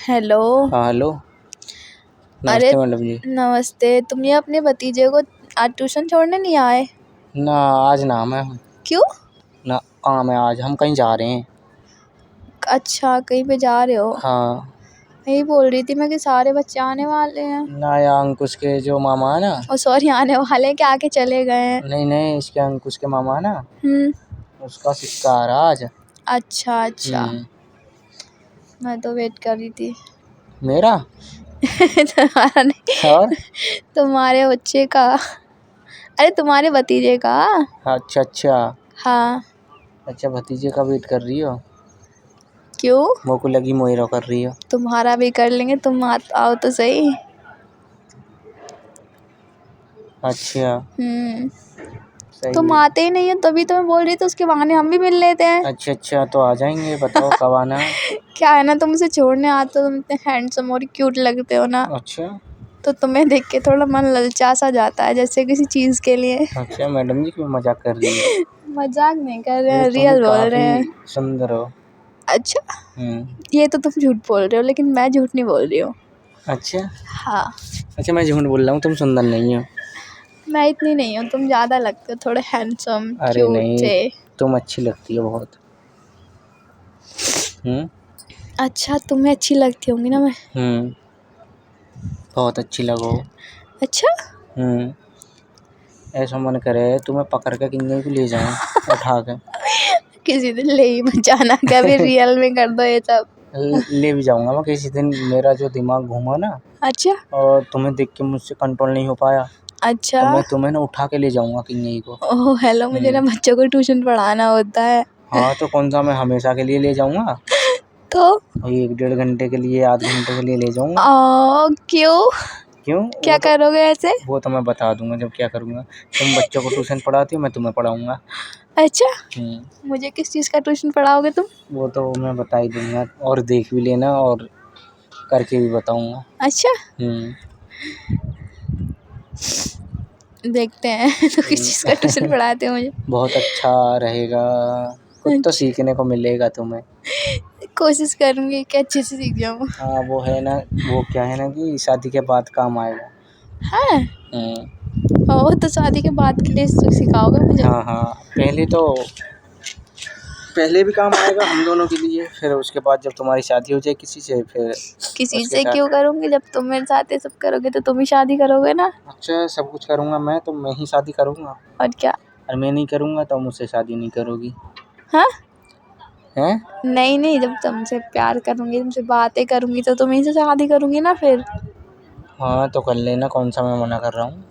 Hello. हाँ hello. अरे नमस्ते मैडम जी। नमस्ते। तुम ये अपने भतीजे को आज ट्यूशन छोड़ने नहीं आए? ना आज ना मैं क्यों? ना काम है, आज हम कहीं जा रहे हैं। अच्छा, कहीं पे जा रहे हो? हाँ यही बोल रही थी मैं कि सारे बच्चे आने वाले हैं। ना, या अंकुश के जो मामा है ना। और सॉरी, आने वाले हैं कि आके चले गए हैं? नहीं नहीं, इसके अंकुश के मामा है ना, हम्म। उसका सिक्का आ रहा आज। अच्छा अच्छा। हम्म। मैं तो वेट कर रही थी। मेरा तुम्हारा नहीं, और तुम्हारे बच्चे का। अरे तुम्हारे भतीजे का। अच्छा अच्छा। हाँ। अच्छा, भतीजे का वेट कर रही हो? क्यों? वो को लगी मोहिरो कर रही हो। तुम्हारा भी कर लेंगे, तुम आओ तो सही। अच्छा तुम सही है। आते ही नहीं हो, तभी तो मैं बोल रही थी उसके बहाने हम भी मिल लेते हैं। अच्छा अच्छा, तो आ जाएंगे, बताओ कब आना है? क्या है ना, तुम मुझे छोड़ने आते हो, तुम इतने हैंडसम और क्यूट लगते हो ना, अच्छा तो तुम्हें देख के थोड़ा मन ललचा सा जाता है, जैसे किसी चीज़ के लिए। अच्छा, मैडम जी क्यों मजाक कर रही है? मजाक नहीं कर रहे ये हैं, तुम रियल बोल रहे काफी हैं। सुंदर हो। अच्छा, हम्म। ये तो तुम झूठ बोल रहे हो, लेकिन मैं झूठ नहीं बोल रही हूँ। अच्छा हाँ। अच्छा, मैं झूठ बोल रहा हूँ, तुम सुंदर नहीं हो। मैं इतनी नहीं हूँ, तुम ज़्यादा लगते हो, थोड़े हैंडसम अरे क्यूट नहीं, से। तुम अच्छी लगती हो बहुत। हम्म अच्छा, तुम्हें अच्छी लगती होंगी ना मैं? हम्म। बहुत अच्छी लगो। अच्छा। हम्म। ऐसा मन करे तुम्हें पकड़ के किन्हीं को ले जाऊं, उठा के। किसी दिन ले ही मत जाना, कभी रियल में कर दो ये सब। ले भी जाऊंगा मैं किसी दिन, मेरा जो दिमाग घूमा ना अच्छा और तुम्हें देख के मुझसे कंट्रोल नहीं हो पाया, अच्छा। तो मैं तुम्हें ना उठा के ले जाऊंगा किन्हीं को। ओह हेलो, मुझे ना बच्चों को ट्यूशन पढ़ाना होता है। हाँ तो कौन सा मैं हमेशा के लिए ले जाऊंगा? तो वही 1-1.5 घंटे के लिए, आध घंटे के लिए ले जाऊंगा। क्यों? क्यों? क्या करोगे ऐसे? वो तो मैं बता दूंगा जब क्या करूंगा। तुम बच्चों को ट्यूशन पढ़ाती हो, मैं तुम्हें पढ़ाऊंगा। अच्छा, हम्म। मुझे किस चीज़ का ट्यूशन पढ़ाओगे तुम? वो तो मैं बता ही दूंगा, और देख भी लेना और करके भी बताऊंगा। अच्छा, हम्म। देखते हैं। तो किस चीज़ का ट्यूशन पढ़ाते हो मुझे? बहुत अच्छा रहेगा, कुछ तो अच्छा, सीखने को मिलेगा तुम्हें। कोशिश करूँगी कि अच्छे से सीख जाऊँ। हाँ वो है ना, वो क्या है ना कि शादी के बाद काम आएगा। हाँ। हम्म। ओह, तो शादी के बाद के लिए सिखाओगे मुझे? हाँ हाँ, पहले भी काम आएगा हम दोनों के लिए, फिर उसके बाद जब तुम्हारी शादी हो जाए किसी से, फिर किसी उसके से साथ। क्यों करूँगी? जब तुम मेरे साथ ये सब करोगे तो तुम ही शादी करोगे ना। अच्छा, सब कुछ करूँगा मैं तो मैं ही शादी करूँगा, और क्या। और मैं नहीं करूँगा तो मुझसे शादी नहीं करोगी? हाँ। हैं? नहीं नहीं, जब तुमसे प्यार करूँगी, तुमसे बातें करूँगी, तो तुम्हीं से शादी करूँगी ना फिर। हाँ तो कर लेना, कौन सा मैं मना कर रहा हूँ?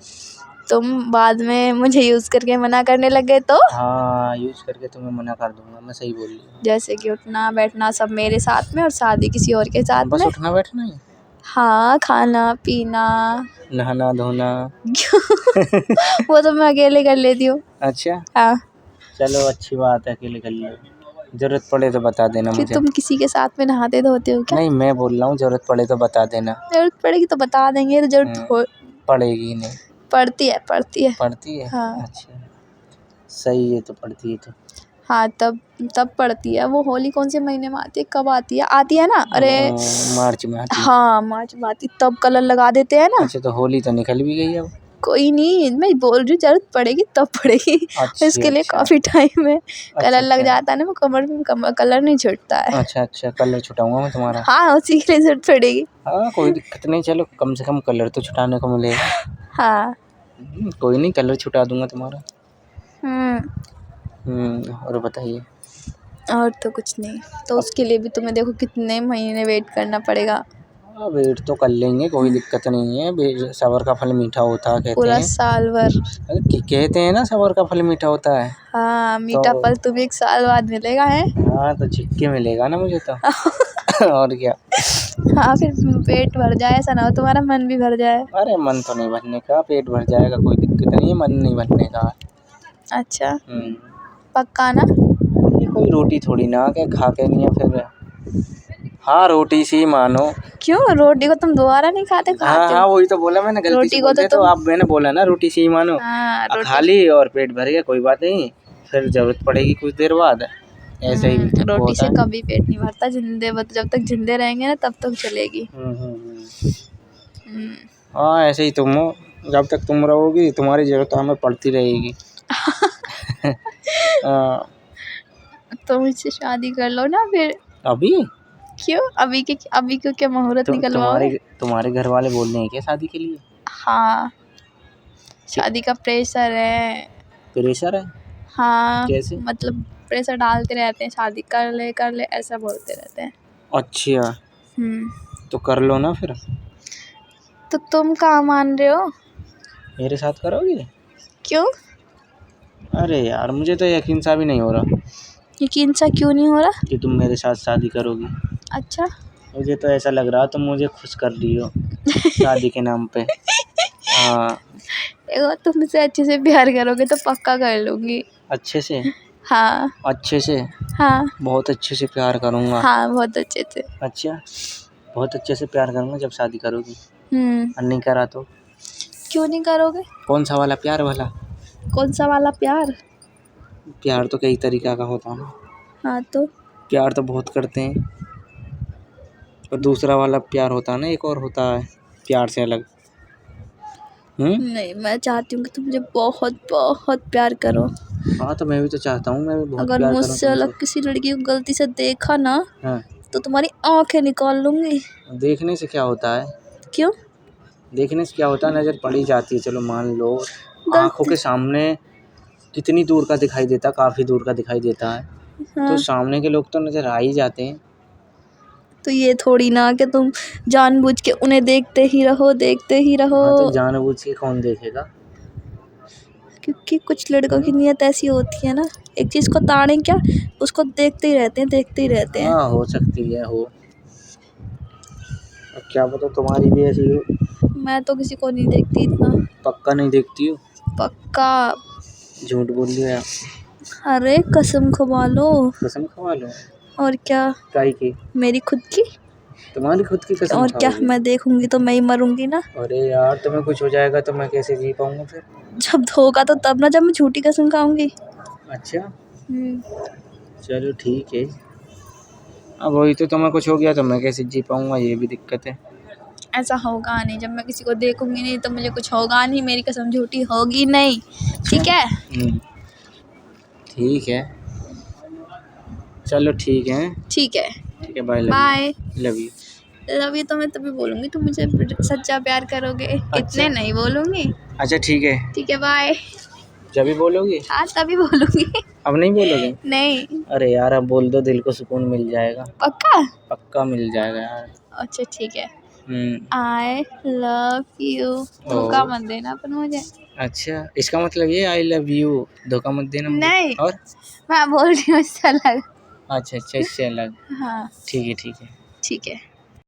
तुम बाद में मुझे यूज़ करके मना करने लग गए तो? हाँ, यूज़ करके तुम्हें मना कर दूंगा, मैं सही बोल रही हूँ। जैसे कि उठना बैठना सब मेरे साथ में और शादी किसी और के साथ बस में। उठना बैठना ही? हाँ, खाना पीना। नहाना धोना? वो तो मैं अकेले कर लेती हूँ। अच्छा हाँ। चलो, अच्छी बात है, अकेले कर लो। जरूरत पड़े तो बता देना कि मुझे। तुम किसी के साथ में नहाते धोते हो क्या? नहीं, मैं बोल रहा हूँ जरूरत पड़े तो बता देना। जरूरत पड़ेगी तो बता देंगे, तो जरूरत हम्म, हो। पड़ेगी नहीं? पड़ती है, पड़ती है। पड़ती है? हाँ। अच्छा सही है, तो पड़ती है तो। हाँ, तब तब पड़ती है। वो होली कौन से महीने में आती है, कब आती है ना? अरे मार्च में आती है। हाँ, मार्च में आती, तब कलर लगा देते हैं ना। अच्छा, तो होली तो निकल भी गई अब। कोई नहीं, मैं बोल रही हूँ जरूरत पड़ेगी तब पड़ेगी। अच्छा इसके लिए अच्छा। काफ़ी टाइम है। अच्छा कलर लग अच्छा। जाता है ना, वो कमर में कलर नहीं छूटता है। अच्छा अच्छा, कलर छुटाऊंगा मैं तुम्हारा। हाँ, उसी के लिए जरूरत पड़ेगी। हाँ कोई दिक्कत नहीं, चलो कम से कम कलर तो छुटाने को मिलेगा। हाँ। कोई नहीं, कलर छुटा दूंगा तुम्हारा। हम्म। और बताइए। और तो कुछ नहीं। तो अब उसके लिए भी तुम्हें देखो कितने महीने वेट करना पड़ेगा। वेट तो कर लेंगे, कोई दिक्कत नहीं है, सबर का फल मीठा होता है कहते पूरा हैं। साल भर। अरे कहते हैं ना, सबर का फल मीठा होता है। हाँ, तो मीठा फल तुम्हें 1 साल बाद मिलेगा है। हाँ, तो छिक्के मिलेगा ना मुझे तो। और क्या। हाँ, फिर पेट भर जाए, ऐसा ना हो तुम्हारा मन भी भर जाए। अरे मन तो नहीं भरने का, पेट भर जाएगा, कोई दिक्कत नहीं है, मन नहीं भरने का। अच्छा, हम्म। पक्का ना? ये कोई रोटी थोड़ी ना के खा के नहीं है फिर। हाँ, रोटी सी मानो। क्यों? रोटी को तुम दोबारा नहीं खाते, हाँ खाते हो? हाँ, वही तो बोला मैंने, गलती से रोटी को बोल तो दिया, तो तुम। आप मैंने बोला ना रोटी सी ही मानो। हाँ, खा रोटी। ली और पेट भर गया, कोई बात नहीं, फिर जरूरत पड़ेगी कुछ देर बाद ऐसे ही रोटी होता से है। कभी पेट नहीं भरता, जब तक जिंदे रहेंगे ना तब तक चलेगी। हम्म, हाँ ऐसे ही तुम हो, जब तक तुम रहोगी तुम्हारी जरूरत हमें पड़ती रहेगी। हाँ, तो मुझसे शादी कर लो ना फिर। अभी क्यों अभी क्यों, क्या मुहूर्त निकलवाओगे? तुम्हारे घर वाले बोल रहे हैं क्या शादी के लिए? हाँ, शादी का प्रेशर है। प्रेशर है? हाँ, कैसे? मतलब प्रेशर डालते रहते हैं, शादी कर ले ऐसा बोलते रहते हैं। अच्छा, हम्म, तो कर लो ना फिर। तो तुम कहाँ मान रहे हो? मेरे साथ करोगे? क्यों? अरे यार मुझे तो यकीन सा भी नहीं हो रहा यकीन सा क्यों नहीं हो रहा? कि तुम मेरे साथ शादी करोगी। अच्छा। मुझे तो ऐसा लग रहा तुम मुझे खुश कर रही हो शादी के नाम पे। हाँ। देखो, तुमसे अच्छे से प्यार करोगे तो पक्का कर लूंगी। अच्छे से? हाँ अच्छे से? हाँ बहुत अच्छे से प्यार करूँगा। हाँ, बहुत अच्छे से। अच्छा, बहुत अच्छे से प्यार करूँगा जब शादी करोगी। और नहीं करा तो? क्यों नहीं करोगे? कौन सा वाला प्यार वाला? कौन सा वाला प्यार? प्यार तो कई तरीका का होता है। हाँ तो प्यार तो बहुत करते हैं, और दूसरा वाला प्यार होता है ना, एक और होता है प्यार से अलग। नहीं, मैं चाहती हूँ कि तुम मुझे बहुत बहुत प्यार करो। हाँ तो मैं भी तो चाहता हूँ, मैं भी बहुत अगर प्यार करूँ मुझसे तुमसे। अलग किसी लड़की को गलती से देखा ना, हाँ, तो तुम्हारी आंखें निकाल लूंगी। देखने से क्या होता है? क्यों? देखने से क्या होता है, नज़र पड़ी जाती है, चलो मान लो। आँखों गलती। के सामने कितनी दूर का दिखाई देता, काफ़ी दूर का दिखाई देता है, तो हाँ, सामने के लोग तो नज़र आ ही जाते हैं। तो ये थोड़ी ना कि तुम जानबूझ के उन्हें देखते ही रहो, देखते ही रहो। हाँ तो जानबूझ के कौन देखेगा? क्योंकि कुछ लड़कों की नीयत ऐसी होती है ना, एक चीज को ताड़ें क्या, उसको देखते ही रहते हैं, देखते ही रहते हैं। हाँ हो सकती है, हो। अब क्या पता तुम्हारी भी ऐसी हो। मैं तो किसी को नहीं देखती इतना। पक्का नहीं देखती हो? पक्का। झूठ बोल दिया? अरे कसम खवा लो। कसम खवा लो? और क्या? काहे की? मेरी खुद की। तुम्हारी खुद की कसम और क्या, खाओगी? मैं देखूंगी तो मैं ही मरूंगी ना। अरे यार तुम्हें कुछ हो जाएगा तो मैं कैसे जी पाऊंगा फिर? जब होगा तो तब ना, जब मैं झूठी कसम खाऊंगी। अच्छा, हम्म, चलो ठीक है। अब वही तो, तुम्हें कुछ हो गया तो मैं कैसे जी पाऊंगा, ये भी दिक्कत है। ऐसा होगा नहीं, जब मैं किसी को देखूंगी नहीं तो मुझे कुछ होगा नहीं, मेरी कसम झूठी होगी नहीं। ठीक है। ठीक है, चलो ठीक है। ठीक है। ठीक है, bye. Bye. Love you. Love you तो मैं तभी बोलूंगी तुम मुझे सच्चा प्यार करोगे। अच्छा। इतने नहीं बोलूंगी। अच्छा ठीक है, ठीक है, बाय। जब भी बोलोगे? हाँ, तभी बोलूंगी। अब नहीं बोलोगे? नहीं। अरे यार अब बोल दो, दिल को सुकून मिल जाएगा। पक्का? पक्का मिल जाएगा यार। अच्छा ठीक है। हम्म। I love you. धोखा मत देना पर मुझे। अच्छा, इसका मतलब ये आई लव यू, धोखा मत देना मुझे। नहीं, और मैं बोल रही हूँ इससे अलग। अच्छा, इससे अलग। हाँ ठीक है, ठीक है। ठीक है।